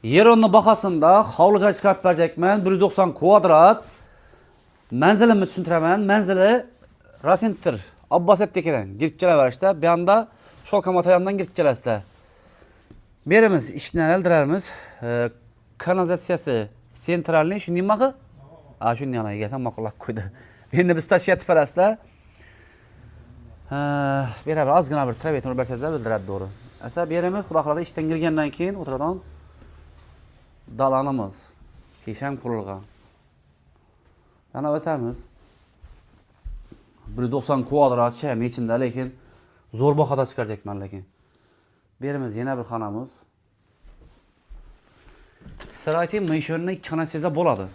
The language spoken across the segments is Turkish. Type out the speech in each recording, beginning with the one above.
Yeronun bahasında havlu joy chiqarib berajekman. 190 kvadrat. Manzilimni tushuntiraman. Manzili Rasenter Abbas Eptekedan girib kelaverishda. Bu yoqda Sholka materialdan girib kelasizlar. Berimiz ishni aldiramiz. Kanalizatsiyasi sentralniy shunday maqi? Ha, shunday yana egasan ma'qullab qo'ydi. Endi biz tashkiyat parasida beraber ozgina bir travetni urib bersangizlar bildiradi to'g'ri. Asa berimiz xudo xolasa ishdan kirgandan keyin o'tiradan dalanimiz hesham qurilgan. Yana o'tamiz. 190 kvadrat sham içinde lekin zo'r bahada chiqarajakman lekin. Berimiz yana bir xonamiz. Sizlarga aytayim, men shuni ikki xona sizda bo'ladi.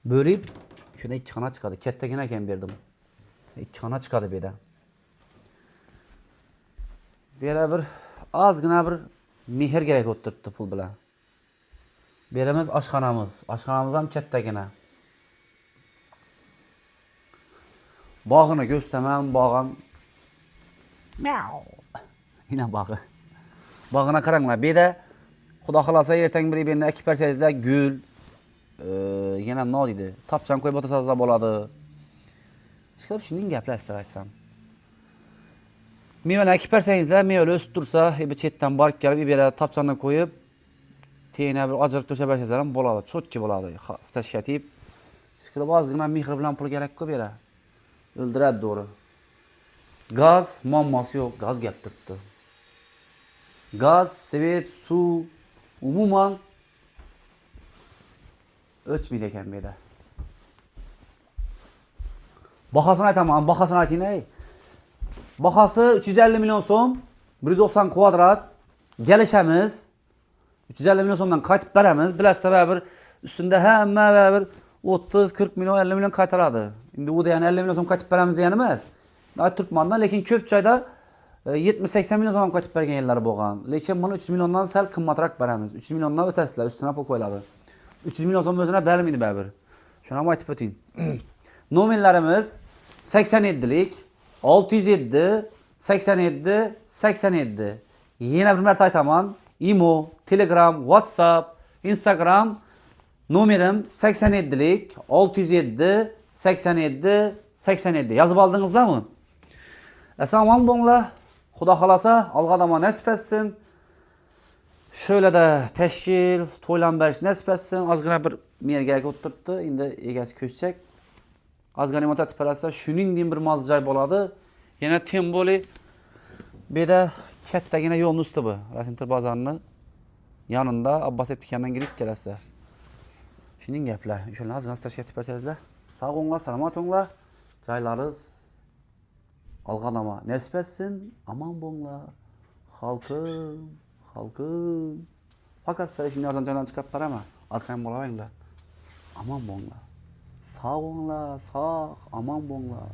Bölüp şuna ikki xona chiqadi. Kattagina ekan berdim. Ikki xona chiqadi bu yerda. Bu yerda bir ozgina bir mehr kerak o'tiribdi pul bilan. Beramiz oshxonamiz. Oshxonamiz ham kattagina. Bog'ini ko'rsaman, bog'im miau. Yine bog'i. Bog'ina qaranglar. Bu yerda xudo xolasa ertang bir ebenni ekib bersangizlar gul yana nima deydi? Tapchan qo'yib o'tasangizlar bo'ladi. Ishqilib shunday gaplar aytsam. Mevani ekib bersangizlar, mevalar o'sib tursa, bir chetdan borib kelib, bir tapchandan qo'yib, teyina bir ajrib to'shab bersangizlar ham bo'ladi. Chotki bo'ladi. Stashkatib. Ishqilib ozgina mehr bilan pul kerak-ku bu yerda. O'ldiradi to'g'ri. Gaz muammosi yo'q, gaz gap turibdi. Gaz, svet, suv umuman o'chmaydi ekan bu yerda. Bahasini aytaman, bahasini ayting ey. Bahası 350 milyon so'm, 190 kvadrat. Gelişemiz 350 milyon so'mdan qaytib beramiz. Bilasizlar, bir üstünde hamma bir 30, 40 milyon, 50 milyon qaytaradi. Endi u da yani 50 milyon so'm qaytib beramiz degani emas. Turibmandan, lekin ko'p joyda 70-80 milyon so'm qaytib bergan yerlar bo'lgan. Lekin buni 300 milyondan sal qimmatroq beramiz. 300 milyondan o'tasizlar, ustiga pul qo'yiladi. 300 milyon so'm o'zina berilmaydi baribir. Shuni ham aytib o'ting. Nomerlarimiz 87lik 607 87 87. Yine bir marta aytaman. Imo, Telegram, WhatsApp, Instagram nomerim 87lik 607 87 87. Yazıp aldınızlar mı? Aman bonlar. Xudo xolasa alg'adama nasib etsin. Şöyle de teşkil, to'ylan berish nasib etsin. Ozgina bir merga o'tiribdi. Endi egasi ko'chsak. Ozgina motat parasa shuningdek bir moz joy bo'ladi. Yana Temboli bu yerda kattagina yo'lning usti bu. Rasenter bozorining yanında Abbas Eptekandan girib kelasizlar. Shuning gaplar. O'shalarni ozgina tashkil etib bersangizlar. Sog' bo'linglar, salomat bo'linglar. Joylaringiz alg'anama nasib etsin. Aman bo'linglar. Xalqim, xalqim. Fakat sizlar shunday arzon joylarni chiqarib beraman. Arqam bo'lavinglar. Aman bo'linglar. Sog' bo'linglar, sog', aman bo'linglar.